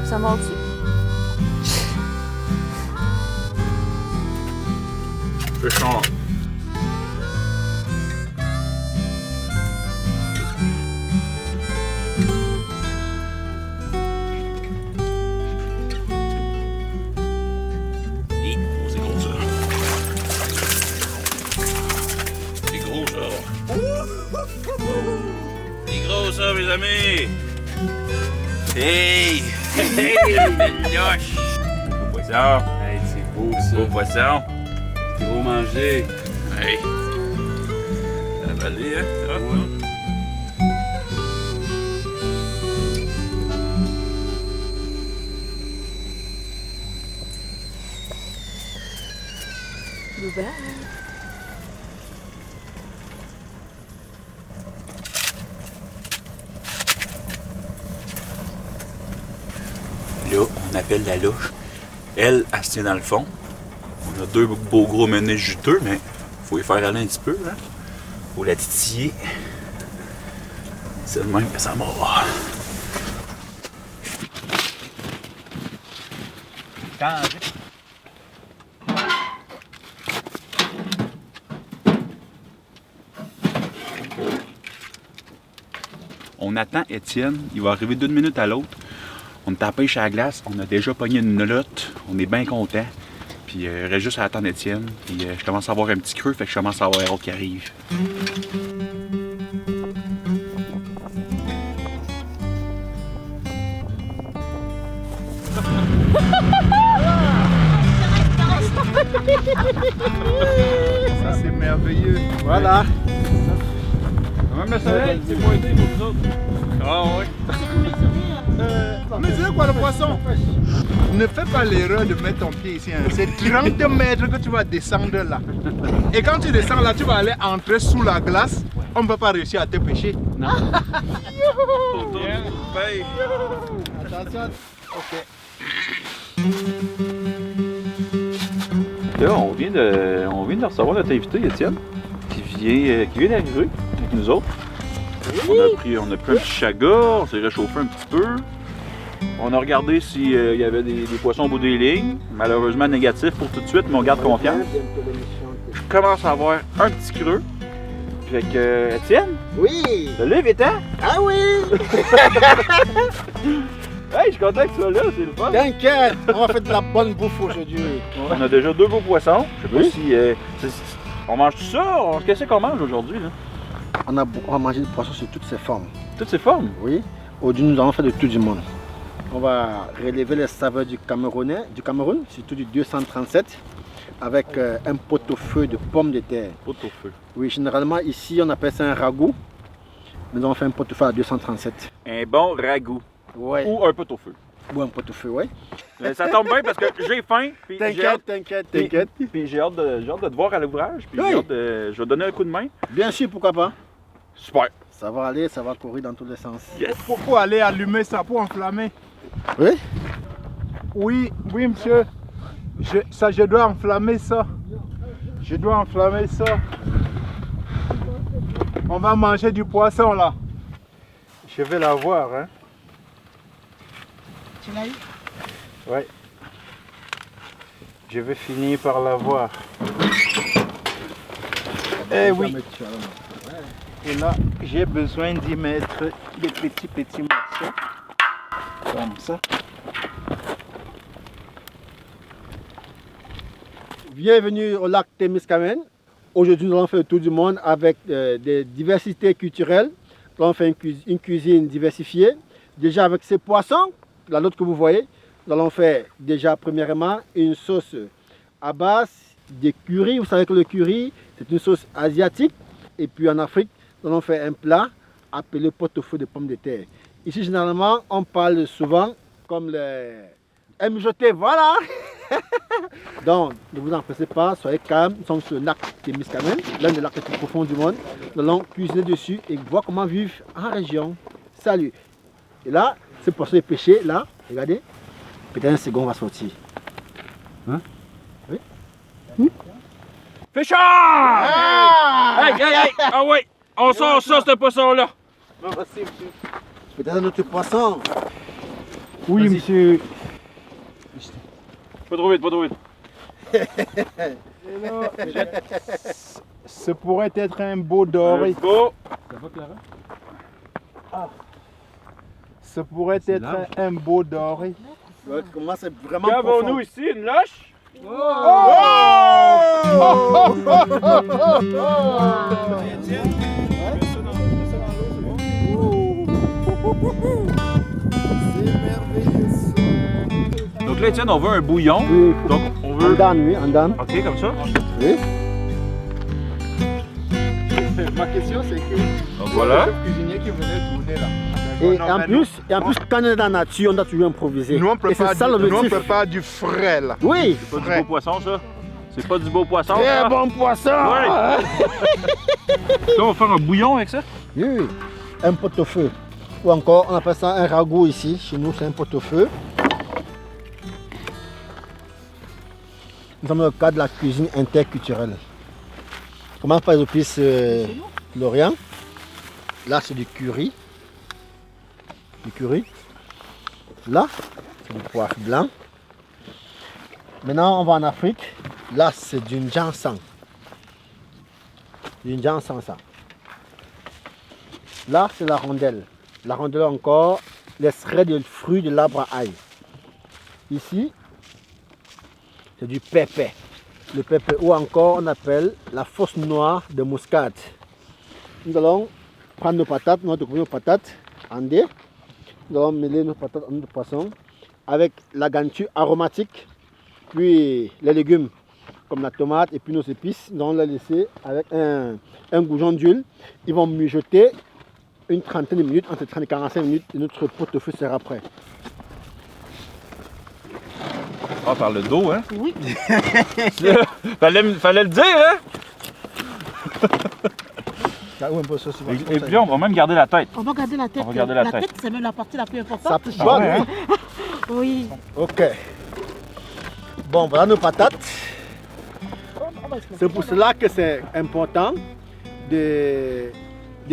Ça mord-tu? Péchard. C'est gros ça. C'est gros ça. C'est gros ça, mes amis. Hey! Hey, Mélioche! Beau poisson. Hey, c'est beau ça. Beau poisson. Gros manger. Hey! Avalé, hein? Ça va, toi? Bye. Là, on appelle la louche. Elle se tient dans le fond. On a deux beaux gros menets juteux, mais faut les faire aller un petit peu. Hein? Faut la titiller. C'est le même que ça mord. On attend Étienne. Il va arriver d'une minute à l'autre. On est à la pêche à la glace, on a déjà pogné une nolotte, on est bien content. Puis il reste juste à attendre Étienne. Puis je commence à avoir un petit creux, fait que je commence à avoir un autre qui arrive. Ça c'est merveilleux. Voilà. Même le soleil, c'est pointé pour vous autres. Ah oui. Mais c'est quoi le poisson? Ne fais pas l'erreur de mettre ton pied ici. Hein. C'est 30 mètres que tu vas descendre là. Et quand tu descends là, tu vas aller entrer sous la glace. On ne peut pas réussir à te pêcher. Non. Attention. Ok. Là, on vient de recevoir notre invité, Étienne, qui vient d'arriver avec nous autres. On a pris un petit chaga, on s'est réchauffé un petit peu. On a regardé s'il y avait des poissons au bout des lignes. Malheureusement négatif pour tout de suite, mais on garde confiance. Je commence à avoir un petit creux. Fait que, Étienne, Oui. le livre est temps. Ah oui. Hey, je suis content que tu sois là, c'est le fun. T'inquiète, on va faire de la bonne bouffe aujourd'hui. On a déjà deux beaux poissons. Je sais pas si... on mange tout ça? Qu'est-ce qu'on mange aujourd'hui, là? On va manger du poisson sous toutes ses formes. Toutes ces formes? Oui. Aujourd'hui, nous allons faire de tout du monde. On va relever les saveurs du Cameroun, surtout du 237, avec un pot-au-feu de pommes de terre. Pot-au-feu. Oui, généralement ici on appelle ça un ragoût. Nous avons fait un pot-au-feu à 237. Un bon ragoût. Ouais. Ou un pot-au-feu. Ou un pot-au-feu, oui. Ça tombe bien parce que j'ai faim. Puis T'inquiète. Puis j'ai hâte de te voir à l'ouvrage. Puis Oui. je vais donner un coup de main. Bien sûr, pourquoi pas. Super. Ça va aller, ça va courir dans tous les sens. Yes. Pourquoi aller allumer ça pour enflammer? Oui? Oui, monsieur. Je dois enflammer ça. Je dois enflammer ça. On va manger du poisson là. Je vais l'avoir, hein. Tu l'as eu? Oui. Je vais finir par l'avoir. Eh oui. Et là, j'ai besoin d'y mettre des petits morceaux. Comme ça. Bienvenue au lac Témiscamingue. Aujourd'hui, nous allons faire le tour du monde avec des diversités culturelles. Nous allons faire une cuisine diversifiée. Déjà avec ces poissons, la nôtre que vous voyez, nous allons faire déjà premièrement une sauce à base de curry. Vous savez que le curry, c'est une sauce asiatique. Et puis en Afrique, nous allons faire un plat appelé pot-au-feu de pommes de terre. Ici, généralement, on parle souvent comme le MJT, voilà. Donc, ne vous en pressez pas, soyez calme. Nous sommes sur le lac Témiscamingue, l'un des lacs les plus profonds du monde. Nous allons cuisiner dessus et voir comment vivre en région. Salut. Et là, ce poisson est pêché, là, regardez. Peut-être un second va sortir. Hein? Oui? Féchard! Ah! Hey! Ah oui! On sort ça, ce poisson-là! Peut-être un autre poisson. Oui, Vas-y. monsieur. Pas trop vite, pas trop vite. Ce pourrait être un beau doré. Beau. Ça va, Clara? Ce pourrait être large. un beau doré. Ouais, comment c'est vraiment Qu'avons-nous profond. ici? Une loche? Donc là, Étienne, on veut un bouillon. Oui, Donc on en veut. dan, oui, en dan. Ok, comme ça. Oui. Ma question c'est que Donc voilà. le chef cuisinier qui venait tourner là. Et Non, en mais plus, quand on est dans la nature, on doit toujours improviser. Nous on Et prépare, c'est ça nous on l'objectif. prépare du frais là. Oui. C'est pas du beau poisson, ça? C'est pas du beau poisson, Très ça? bon poisson. Ouais. Là, on va faire un bouillon avec ça? Oui, oui. Un pot-au-feu. Ou encore, on appelle ça un ragoût ici. Chez nous, c'est un pot-au-feu. Nous sommes dans le cadre de la cuisine interculturelle. On commence par les épices Lorient. Là, c'est du curry. Du curry. Là, c'est du poivre blanc. Maintenant, on va en Afrique. Là, c'est du njansan. Du njansan, ça. Là, c'est la rondelle. La rondelle encore, les extraits de fruits de l'arbre à ail. Ici, c'est du pépé. Le pépé, ou encore on appelle la fausse noire de muscade. Nous allons prendre nos patates, nous allons découper nos patates en dés. Nous allons mêler nos patates en notre poisson avec la garniture aromatique, puis les légumes comme la tomate et puis nos épices. Nous allons les laisser avec un goujon d'huile. Ils vont mijoter une trentaine de minutes, entre 30 et 45 minutes, et notre pot-au-feu sera prêt. Ah, par le dos, hein? Oui. fallait le dire, hein? Là, où un peu ça, c'est Et puis là, on va même garder la tête. On va garder la tête. On va garder la la tête. c'est même la partie la plus ça importante. peut Ah ouais, hein? Oui. Ok. Bon, voilà nos patates. On va expliquer. C'est pour cela que c'est important de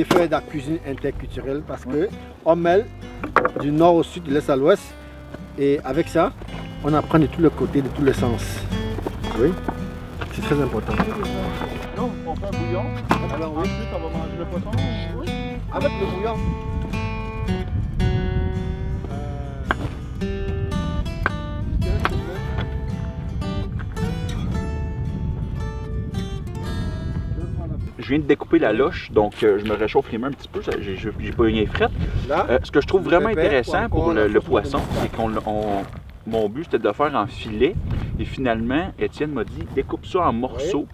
faire de la cuisine interculturelle parce que on mêle du nord au sud, de l'est à l'ouest. Et avec ça, on apprend de tous les côtés, de tous les sens. Oui, c'est très important. Donc, on fait un bouillon. Alors oui, Ensuite, on va manger le poisson. Oui. avec le bouillon. Je viens de découper la loche, donc je me réchauffe les mains un petit peu. J'ai pas une frette. Là, Ce que je trouve vraiment pépère, intéressant ou pour encore la le sauce poisson, de c'est mon but c'était de le faire en filet. Et finalement, Étienne m'a dit découpe ça en morceaux.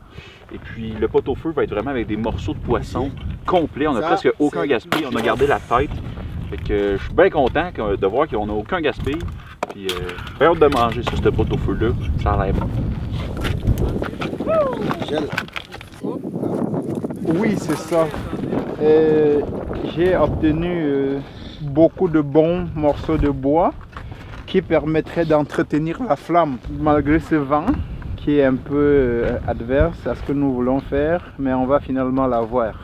Et puis le pot-au-feu va être vraiment avec des morceaux de poisson complets. On n'a Ça, presque aucun c'est gaspille. On a gardé la tête. Fait que je suis bien content de voir qu'on n'a aucun gaspille. Puis j'ai hâte de manger ça, ce pot-au-feu-là. Ça a l'air bon. gel. Oui, c'est ça. J'ai obtenu beaucoup de bons morceaux de bois qui permettraient d'entretenir la flamme malgré ce vent qui est un peu adverse à ce que nous voulons faire, mais on va finalement l'avoir.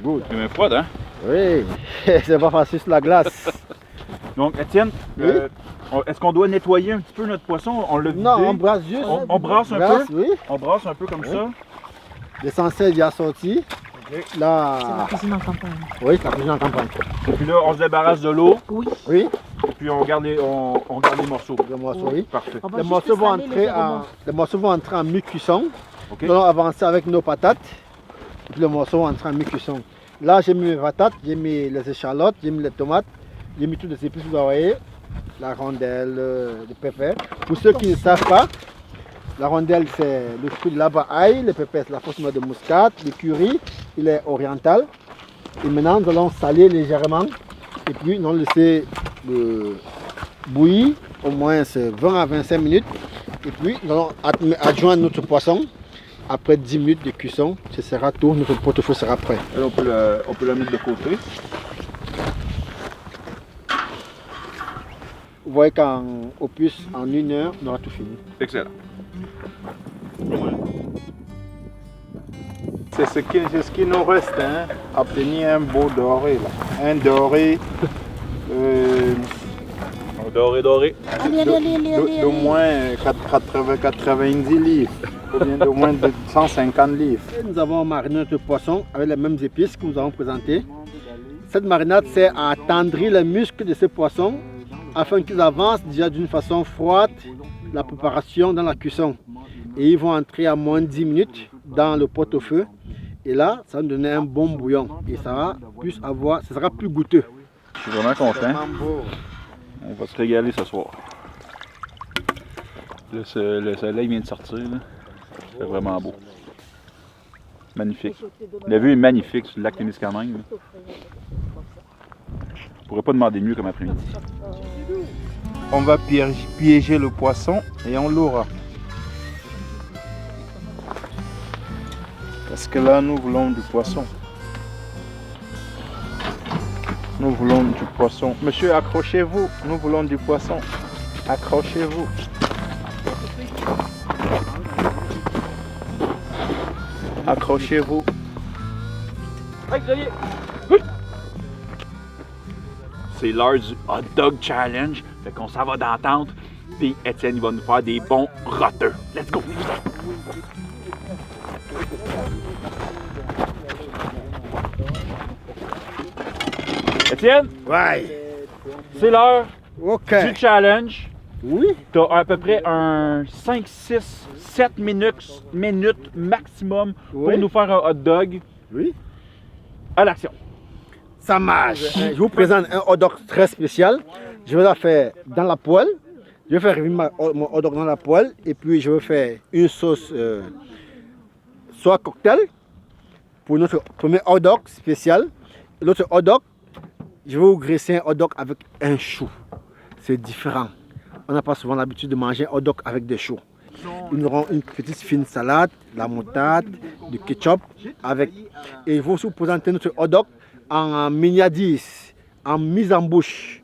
Good. C'est bien froide, hein? Oui, c'est pas facile sur la glace. Donc, Étienne, Oui? est-ce qu'on doit nettoyer un petit peu notre poisson? On l'a vidé. Non, on brasse juste. On brasse un Brasse, peu? Oui. On brasse un peu comme Oui. ça. L'essentiel est sorti. C'est la Là, cuisine en campagne. oui, c'est la cuisine en campagne. Et puis là, on se débarrasse de l'eau. Oui. Oui, Et puis on garde les morceaux. les morceaux, oui. Parfait. On va Les juste morceaux, vont saler entrer légèrement. les morceaux vont entrer en mi-cuisson. OK. Nous allons avancer avec nos patates. Et puis les morceaux vont entrer en mi-cuisson. Là, j'ai mis mes patates, j'ai mis les échalotes, j'ai mis les tomates, j'ai mis toutes les épices, vous voyez, la rondelle, le pépé. Pour ceux qui ne savent pas, la rondelle, c'est le fruit de l'arbre à ail, le pépé, c'est la fausse noix de muscade, le curry, il est oriental. Et maintenant, nous allons saler légèrement et puis nous allons laisser bouillir au moins 20 à 25 minutes. Et puis, nous allons adjoindre notre poisson. Après 10 minutes de cuisson, ce sera tout, notre pot-au-feu sera prêt. Là, on peut la mettre de côté. Vous voyez qu'au plus, en 1 heure, on aura tout fini. Excellent. C'est ce qui nous reste, hein, obtenir un beau doré. Là. Un doré Doré, doré. Allez, allez, allez, allez, allez. D'au moins 90 livres. Ou bien d'au moins 150 livres. Et nous avons mariné notre poisson avec les mêmes épices que nous avons présentées. Cette marinade sert à attendrir les muscles de ces poissons afin qu'ils avancent déjà d'une façon froide la préparation dans la cuisson. Et ils vont entrer à moins de 10 minutes dans le pot-au-feu. Et là, ça va nous donner un bon bouillon. Et ça sera plus goûteux. Je suis vraiment content. On va se régaler ce soir. Le soleil vient de sortir. C'est vraiment beau. Magnifique. La vue est magnifique sur le lac Témiscamingue. Je pourrais pas demander mieux comme après-midi. On va piéger le poisson et on l'aura. Parce que là, nous voulons du poisson. Nous voulons du poisson. Monsieur, accrochez-vous. Nous voulons du poisson. Accrochez-vous. Accrochez-vous. C'est l'heure du hot dog challenge. Fait qu'on s'en va dans la tente. Puis Étienne, il va nous faire des bons roteux. Let's go! Étienne, Ouais. c'est l'heure Ok. du challenge. Oui. Tu as à peu près un 5, 6, 7 minutes maximum pour Oui. nous faire un hot dog Oui. à l'action. Ça marche. Je vous présente un hot dog très spécial. Je vais la faire dans la poêle. Je vais faire revenir mon hot dog dans la poêle. Et puis je vais faire une sauce soie cocktail pour notre premier hot dog spécial. L'autre hot dog, je vais vous graisser un hot dog avec un chou. C'est différent. On n'a pas souvent l'habitude de manger un hot dog avec des choux. Nous aurons une petite fine salade, la moutarde, du ketchup avec. Et je vais aussi vous présenter notre hot dog en miniadis, en mise en bouche.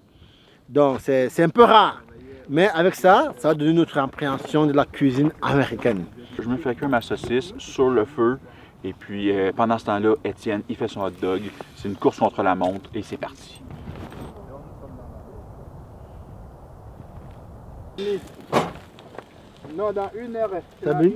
Donc c'est un peu rare. Mais avec ça, ça va donner notre appréhension de la cuisine américaine. Je me fais cuire ma saucisse sur le feu. Et puis pendant ce temps-là, Étienne, il fait son hot dog. C'est une course contre la montre et c'est parti. Non, dans 1 heure. T'as vu?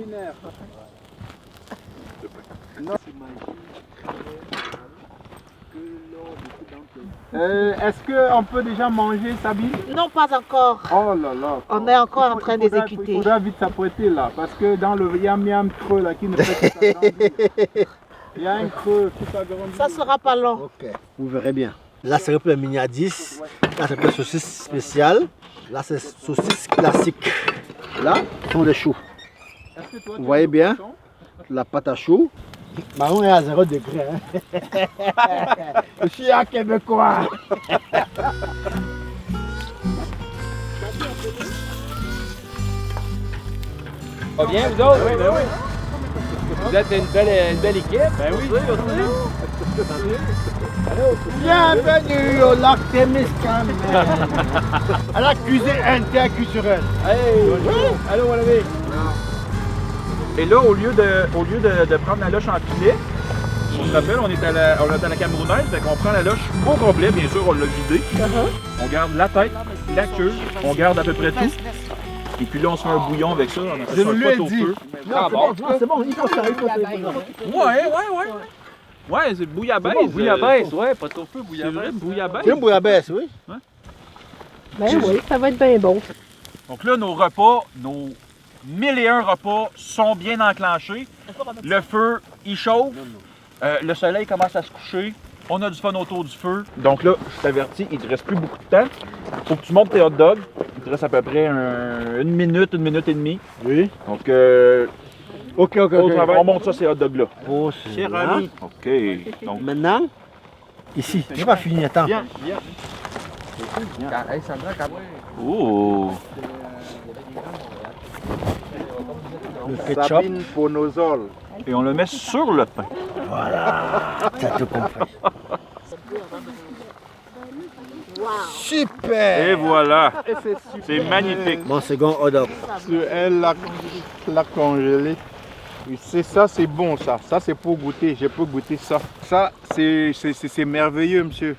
Est-ce qu'on peut déjà manger, Sabine? Non, pas encore. Oh là là. On est encore en train Il faudra d'exécuter. vite s'apprêter là, parce que dans le yam yam creux là qui ne fait que s'agrandir. Il y a un creux qui s'agrandit. Ça sera pas long. Ok, vous verrez bien. Là, c'est pour le miniadis. Là, c'est pour la saucisse spéciale. Là, c'est saucisse classique. Là, ce sont les choux. Vous voyez bien la pâte à choux. Marron est à 0 degré. Je suis un Québécois. Pas bien, vous autres? Oui, ben oui. Vous êtes une belle équipe. Ben oui. Bienvenue au lac Témiscamingue. À la cuisine interculturelle. Hey! Allô, mon ami. Et là, au lieu de prendre la loche en filet, on se rappelle, on est à la Camerounaise, fait qu'on prend la loche au complet, bien sûr, on l'a vidé. On garde la tête, la queue, on garde à peu près tout. Et puis là, on se fait un bouillon avec ça, on en fait un pot au feu. Ah bon? C'est bon, il faut ça. Ouais. Ouais, c'est bouillabaisse. Bouillabaisse, ouais, pas trop feu, C'est vrai, bouillabaisse. C'est une bouillabaisse, oui. Ben oui, ça va être bien bon. Donc là, nos repas, nos 1001 repas sont bien enclenchés. Le feu, il chauffe. Le soleil commence à se coucher. On a du fun autour du feu. Donc là, je t'avertis, il ne te reste plus beaucoup de temps. Faut que tu montes tes hot dogs. Il te reste à peu près une minute et demie. Oui. Donc, Ok. on monte ça, ces hot dogs-là. Oh, Cher ami. OK. Donc, maintenant, ici. Je n'ai pas fini, attends. Viens. oh! Le ketchup. Sabine Ponozol. Et on le met sur le pain. T'as tout compris. Super. Et voilà. C'est magnifique. Mon second hot dog. Sur un lac congelé. Oui, c'est ça, c'est bon ça. Ça c'est pour goûter. Je peux goûter ça. Ça c'est merveilleux, monsieur.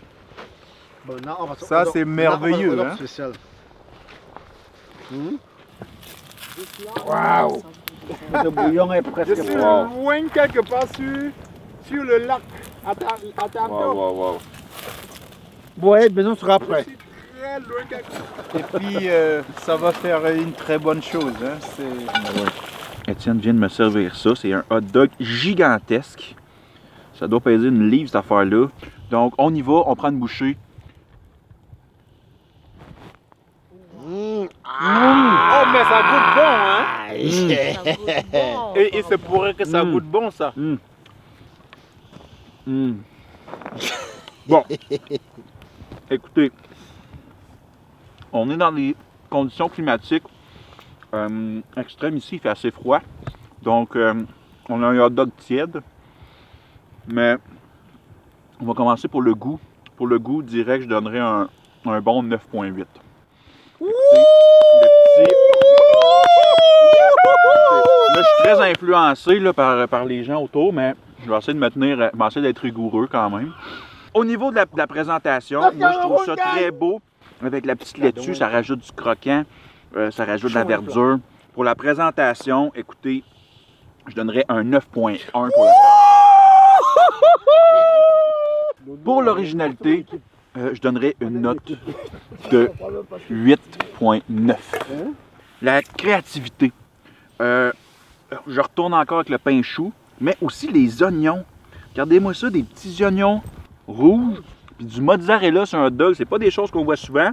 Bon, non, on va Ça, c'est merveilleux, hot dog hein. spécial. Waouh! Le bouillon est Je presque suis prêt. loin quelque part sur le lac. À ta Wow. Bon, ouais, maison sera prêt. Très loin quelque part. Et puis, ça va faire une très bonne chose. Hein. Étienne vient de me servir ça. C'est un hot dog gigantesque. Ça doit peser une livre, cette affaire-là. Donc, on y va, on prend une bouchée. Oh, mais ça goûte bon, hein? Ça goûte bon. Et c'est pourrait que ça goûte bon, ça. Bon. Écoutez, on est dans des conditions climatiques extrêmes ici. Il fait assez froid. Donc, on a un hot dog tiède. Mais on va commencer pour le goût. Pour le goût, direct, je donnerais un bon 9.8. Là, je suis très influencé là, par les gens autour, mais je vais essayer de me tenir, je vais essayer d'être rigoureux quand même. Au niveau de la présentation, moi je trouve ça très beau. Avec la petite laitue, ça rajoute du croquant, ça rajoute de la verdure. Pour la présentation, écoutez, je donnerais un 9.1 pour la Pour l'originalité, je donnerais une note de 8.9. La créativité. Je retourne encore avec le pain chou, mais aussi les oignons. Regardez-moi ça, des petits oignons rouges, puis du mozzarella sur un hot dog. C'est pas des choses qu'on voit souvent.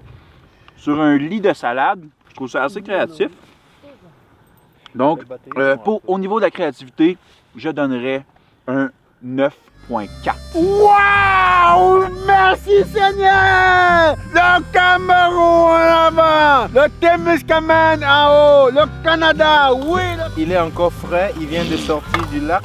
Sur un lit de salade, je trouve ça assez créatif. Donc, au niveau de la créativité, je donnerais un 9.4. Waouh! Merci Seigneur! Le Cameroun en avant! Le Témiscamingue en haut! Le Canada, oui! Il est encore frais, il vient de sortir du lac.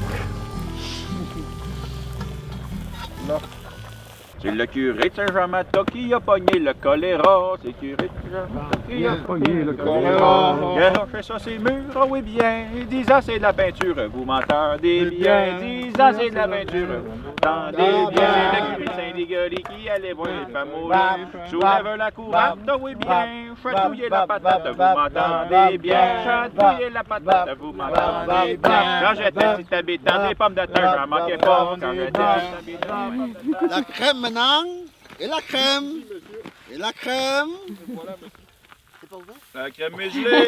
C'est le curé de Saint-Jean-Mato qui a pogné le choléra. C'est le curé de Saint-Jean-Mato qui a pogné le choléra. Il a fait ça ses murs, oh oui bien. 10 ans c'est de la peinture, vous m'entendez bien. 10 ans c'est de la peinture, vous m'entendez bien. C'est le curé de Saint-Dégoli qui allait voir les femmes mourir. Soulève la courante, oh oui bien. Chatouiller la patate, vous m'entendez bien. Chatouiller la patate, vous m'entendez bien. Quand j'étais petit habitant des pommes de terre, j'en manquais pas. Quand j'étais petit habitant. La crème maintenant, et la crème, et la crème. La crème est gelée!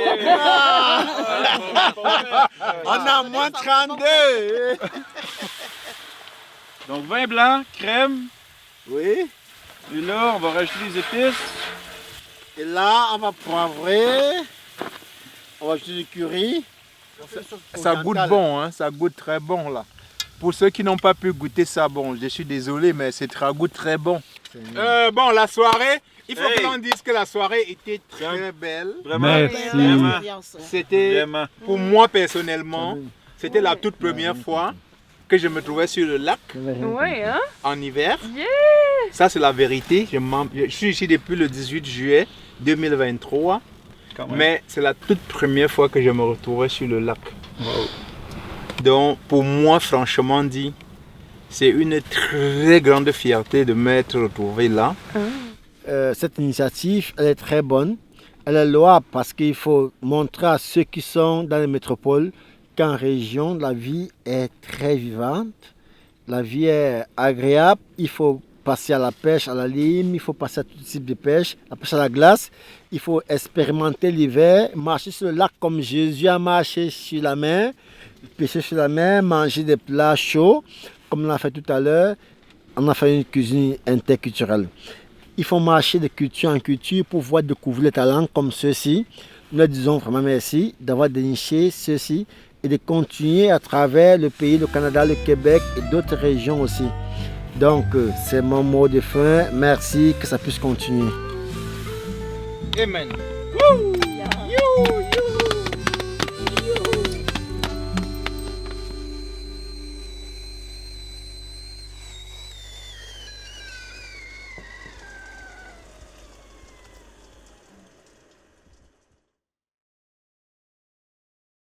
On a moins 32. Donc vin blanc, crème, Oui. et là on va rajouter des épices. Et là, on va poivrer. On va ajouter du curry. Ça goûte bon, hein? Ça goûte très bon là. Pour ceux qui n'ont pas pu goûter ça, bon, je suis désolé, mais ça goûte très bon. Bon, la soirée, il faut que l'on dise que la soirée était très belle. Vraiment, C'était, vraiment. pour moi personnellement, c'était la toute première fois que je me trouvais sur le lac Ouais, hein? en hiver. Yeah! Ça, c'est la vérité. Je suis ici depuis le 18 juillet 2023. Mais c'est la toute première fois que je me retrouvais sur le lac. Donc, pour moi, franchement dit, c'est une très grande fierté de m'être retrouvé là. Cette initiative, elle est très bonne. Elle est louable parce qu'il faut montrer à ceux qui sont dans les métropoles qu'en région, la vie est très vivante. La vie est agréable. Il faut passer à la pêche à la lime, il faut passer à tout type de pêche, la pêche à la glace. Il faut expérimenter l'hiver, marcher sur le lac comme Jésus a marché sur la mer, pêcher sur la mer, manger des plats chauds, comme on l'a fait tout à l'heure. On a fait une cuisine interculturelle. Il faut marcher de culture en culture pour pouvoir découvrir les talents comme ceux-ci. Nous leur disons vraiment merci d'avoir déniché ceux-ci et de continuer à travers le pays, le Canada, le Québec et d'autres régions aussi. Donc, c'est mon mot de fin. Merci, que ça puisse continuer. Amen. Woo!